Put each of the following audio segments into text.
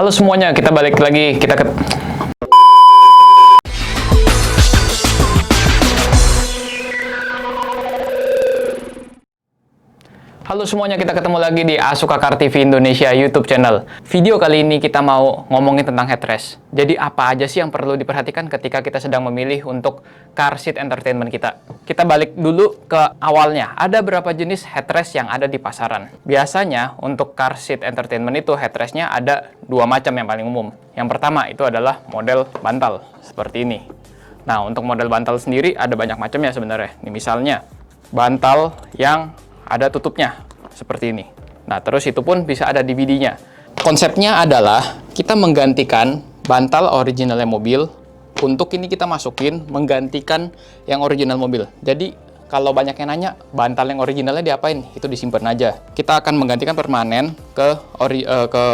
Halo semuanya, kita balik lagi. Halo semuanya, kita ketemu lagi di Asuka Car TV Indonesia YouTube channel. Video kali ini kita mau ngomongin tentang headrest. Jadi apa aja sih yang perlu diperhatikan ketika kita sedang memilih untuk car seat entertainment kita? Kita balik dulu ke awalnya. Ada berapa jenis headrest yang ada di pasaran? Biasanya untuk car seat entertainment itu headrestnya ada dua macam yang paling umum. Yang pertama itu adalah model bantal seperti ini. Nah, untuk model bantal sendiri ada banyak macamnya sebenarnya. Ini misalnya bantal yang ada tutupnya seperti ini. Nah, terus itu pun bisa ada DVD-nya. Konsepnya adalah kita menggantikan bantal originalnya mobil, untuk ini kita masukin menggantikan yang original mobil. Jadi kalau banyak yang nanya bantal yang originalnya diapain, itu disimpan aja. Kita akan menggantikan permanen ke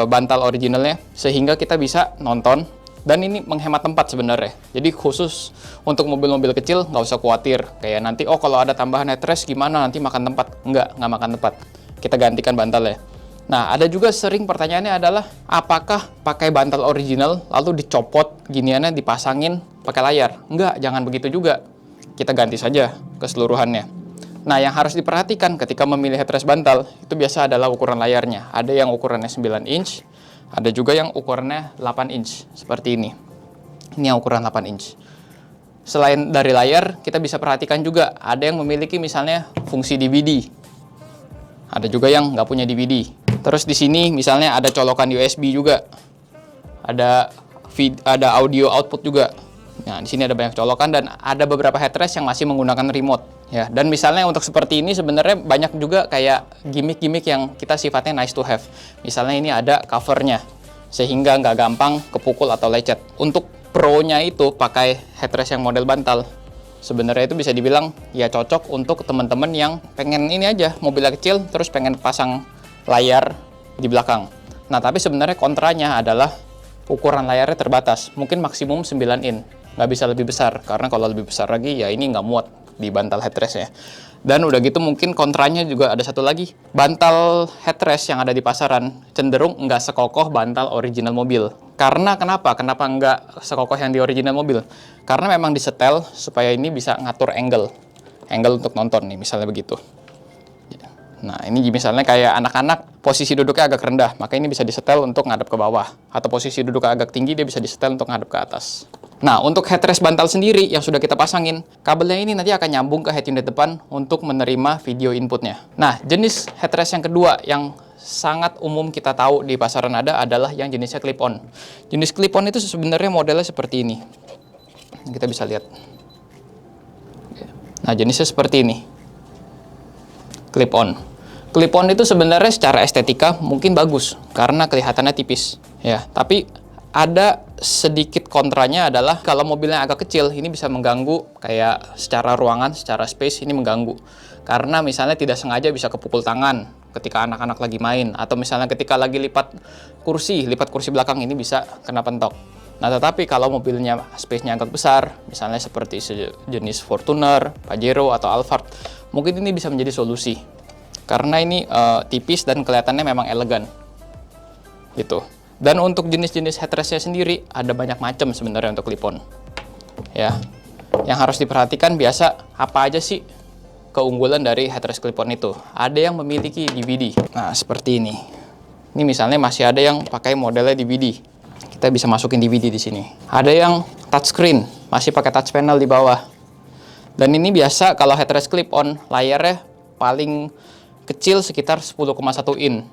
bantal originalnya sehingga kita bisa nonton. Dan ini menghemat tempat sebenarnya. Jadi khusus untuk mobil-mobil kecil nggak usah khawatir. Kayak nanti, oh kalau ada tambahan headrest gimana, nanti makan tempat. Nggak makan tempat. Kita gantikan bantalnya. Nah, ada juga sering pertanyaannya adalah, apakah pakai bantal original, lalu dicopot, giniannya dipasangin pakai layar? Nggak, jangan begitu juga. Kita ganti saja keseluruhannya. Nah, yang harus diperhatikan ketika memilih headrest bantal, itu biasa adalah ukuran layarnya. Ada yang ukurannya 9 inch, ada juga yang ukurannya 8 inch, seperti ini. Ini yang ukuran 8 inch. Selain dari layar, kita bisa perhatikan juga, ada yang memiliki misalnya fungsi DVD. Ada juga yang nggak punya DVD. Terus di sini misalnya ada colokan USB juga. Ada audio output juga. Nah, di sini ada banyak colokan dan ada beberapa headrest yang masih menggunakan remote. Ya, dan misalnya untuk seperti ini sebenarnya banyak juga kayak gimmick-gimmick yang kita sifatnya nice to have. Misalnya ini ada covernya, sehingga nggak gampang kepukul atau lecet. Untuk pro-nya itu pakai headrest yang model bantal. Sebenarnya itu bisa dibilang ya cocok untuk teman-teman yang pengen ini aja, mobilnya kecil, terus pengen pasang layar di belakang. Nah, tapi sebenarnya kontranya adalah ukuran layarnya terbatas, mungkin maksimum 9 in. Nggak bisa lebih besar, karena kalau lebih besar lagi ya ini nggak muat di bantal headrest ya. Dan udah gitu mungkin kontranya juga ada satu lagi. Bantal headrest yang ada di pasaran cenderung nggak sekokoh bantal original mobil. Karena kenapa? Kenapa nggak sekokoh yang di original mobil? Karena memang disetel supaya ini bisa ngatur angle untuk nonton nih, misalnya begitu. Nah, ini misalnya kayak anak-anak posisi duduknya agak rendah, maka ini bisa disetel untuk ngadep ke bawah. Atau posisi duduknya agak tinggi, dia bisa disetel untuk ngadep ke atas. Nah, untuk headrest bantal sendiri yang sudah kita pasangin, kabelnya ini nanti akan nyambung ke head unit depan untuk menerima video inputnya. Nah, jenis headrest yang kedua yang sangat umum kita tahu di pasaran adalah yang jenisnya clip-on. Jenis clip-on itu sebenarnya modelnya seperti ini. Kita bisa lihat. Nah, jenisnya seperti ini. Clip-on. Clip-on itu sebenarnya secara estetika mungkin bagus karena kelihatannya tipis, ya. Tapi ada sedikit kontranya adalah kalau mobilnya agak kecil, ini bisa mengganggu kayak secara ruangan, secara space ini mengganggu. Karena misalnya tidak sengaja bisa kepukul tangan ketika anak-anak lagi main, atau misalnya ketika lagi lipat kursi belakang ini bisa kena pentok. Nah, tetapi kalau mobilnya space-nya agak besar, misalnya seperti sejenis Fortuner, Pajero, atau Alphard, mungkin ini bisa menjadi solusi. Karena ini tipis dan kelihatannya memang elegan. Gitu. Dan untuk jenis-jenis headrestnya sendiri, ada banyak macam sebenarnya untuk clip-on. Ya. Yang harus diperhatikan biasa, apa aja sih keunggulan dari headrest clip-on itu? Ada yang memiliki DVD. Nah, seperti ini. Ini misalnya masih ada yang pakai modelnya DVD. Kita bisa masukin DVD di sini. Ada yang touchscreen, masih pakai touch panel di bawah. Dan ini biasa kalau headrest clip-on, layarnya paling kecil sekitar 10,1 in.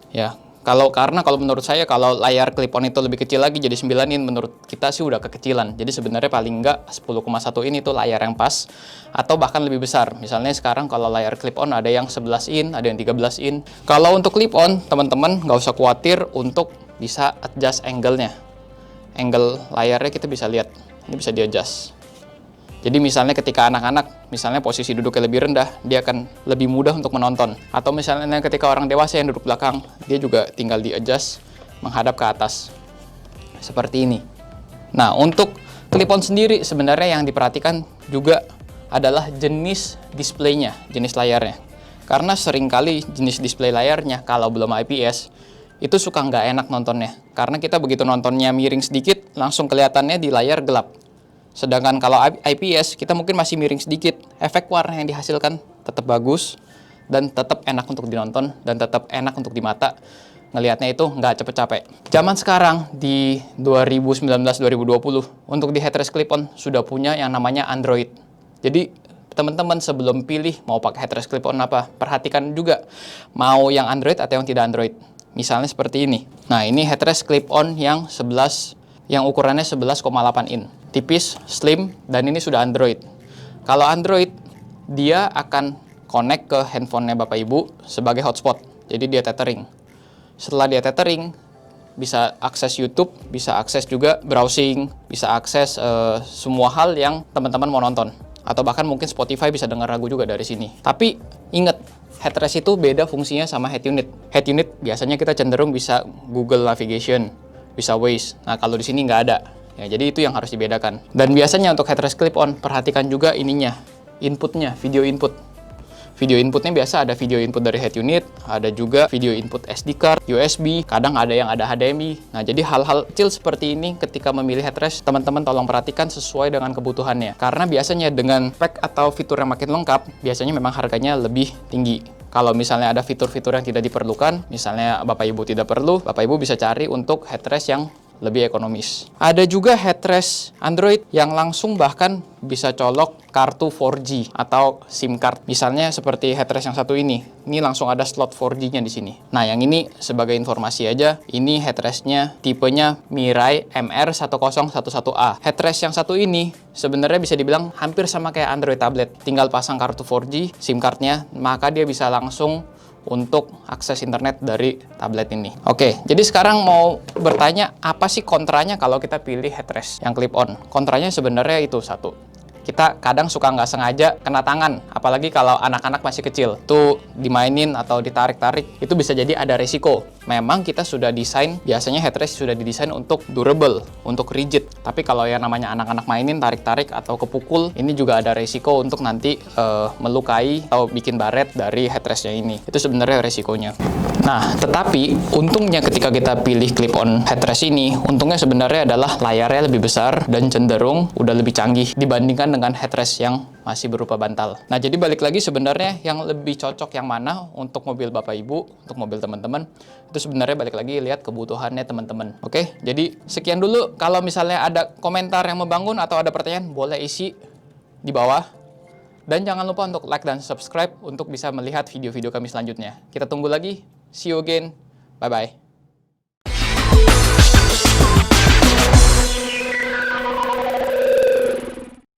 Ya, karena kalau menurut saya kalau layar clip-on itu lebih kecil lagi jadi 9 in, menurut kita sih udah kekecilan. Jadi sebenarnya paling enggak 10,1 in itu layar yang pas atau bahkan lebih besar. Misalnya sekarang kalau layar clip-on ada yang 11 in, ada yang 13 in. Kalau untuk clip-on, teman-teman nggak usah khawatir untuk bisa adjust angle-nya. Angle layarnya kita bisa lihat. Ini bisa di-adjust. Jadi misalnya ketika anak-anak, misalnya posisi duduknya lebih rendah, dia akan lebih mudah untuk menonton. Atau misalnya ketika orang dewasa yang duduk belakang, dia juga tinggal di-adjust menghadap ke atas. Seperti ini. Nah, untuk clip-on sendiri sebenarnya yang diperhatikan juga adalah jenis displaynya, jenis layarnya. Karena seringkali jenis display layarnya kalau belum IPS, itu suka nggak enak nontonnya. Karena kita begitu nontonnya miring sedikit, langsung kelihatannya di layar gelap. Sedangkan kalau IPS, kita mungkin masih miring sedikit, efek warna yang dihasilkan tetap bagus, dan tetap enak untuk dinonton, dan tetap enak untuk di mata. Ngelihatnya itu nggak cepet capek. Zaman sekarang di 2019-2020 untuk di headrest clip-on sudah punya yang namanya Android. Jadi teman-teman sebelum pilih mau pakai headrest clip-on apa, perhatikan juga mau yang Android atau yang tidak Android. Misalnya seperti ini. Nah, ini headrest clip-on yang ukurannya 11,8 in. Tipis, slim, dan ini sudah Android. Kalau Android, dia akan connect ke handphonenya Bapak Ibu sebagai hotspot. Jadi dia tethering. Setelah dia tethering, bisa akses YouTube, bisa akses juga browsing, bisa akses semua hal yang teman-teman mau nonton. Atau bahkan mungkin Spotify bisa dengar lagu juga dari sini. Tapi ingat, headrest itu beda fungsinya sama head unit. Head unit biasanya kita cenderung bisa Google Navigation, bisa Waze. Nah, kalau di sini nggak ada. Ya, jadi itu yang harus dibedakan. Dan biasanya untuk headrest clip-on, perhatikan juga ininya, inputnya, video input. Video inputnya biasa ada video input dari head unit, ada juga video input SD card, USB, kadang ada yang ada HDMI. Nah, jadi hal-hal kecil seperti ini ketika memilih headrest, teman-teman tolong perhatikan sesuai dengan kebutuhannya. Karena biasanya dengan spek atau fitur yang makin lengkap, biasanya memang harganya lebih tinggi. Kalau misalnya ada fitur-fitur yang tidak diperlukan, misalnya Bapak Ibu tidak perlu, Bapak Ibu bisa cari untuk headrest yang lebih ekonomis. Ada juga headrest Android yang langsung bahkan bisa colok kartu 4G atau SIM card. Misalnya seperti headrest yang satu ini. Ini langsung ada slot 4G-nya di sini. Nah, yang ini sebagai informasi aja, ini headrest-nya tipenya Mirai MR1011A. Headrest yang satu ini sebenarnya bisa dibilang hampir sama kayak Android tablet. Tinggal pasang kartu 4G, SIM card-nya, maka dia bisa langsung untuk akses internet dari tablet ini. Oke, jadi sekarang mau bertanya, apa sih kontranya kalau kita pilih headrest yang clip-on? Kontranya sebenarnya itu satu. Kita kadang suka nggak sengaja kena tangan, apalagi kalau anak-anak masih kecil. Tuh dimainin atau ditarik-tarik, itu bisa jadi ada resiko. Memang kita sudah desain, biasanya headrest sudah didesain untuk durable, untuk rigid. Tapi kalau yang namanya anak-anak mainin, tarik-tarik atau kepukul, ini juga ada resiko untuk nanti melukai atau bikin baret dari headrestnya ini. Itu sebenarnya resikonya. Nah, tetapi untungnya ketika kita pilih clip-on headrest ini, untungnya sebenarnya adalah layarnya lebih besar dan cenderung udah lebih canggih dibandingkan dengan headrest yang masih berupa bantal. Nah, jadi balik lagi sebenarnya yang lebih cocok yang mana untuk mobil Bapak Ibu, untuk mobil teman-teman, itu sebenarnya balik lagi lihat kebutuhannya teman-teman. Oke, jadi sekian dulu. Kalau misalnya ada komentar yang membangun atau ada pertanyaan, boleh isi di bawah. Dan jangan lupa untuk like dan subscribe untuk bisa melihat video-video kami selanjutnya. Kita tunggu lagi. See you again. Bye-bye.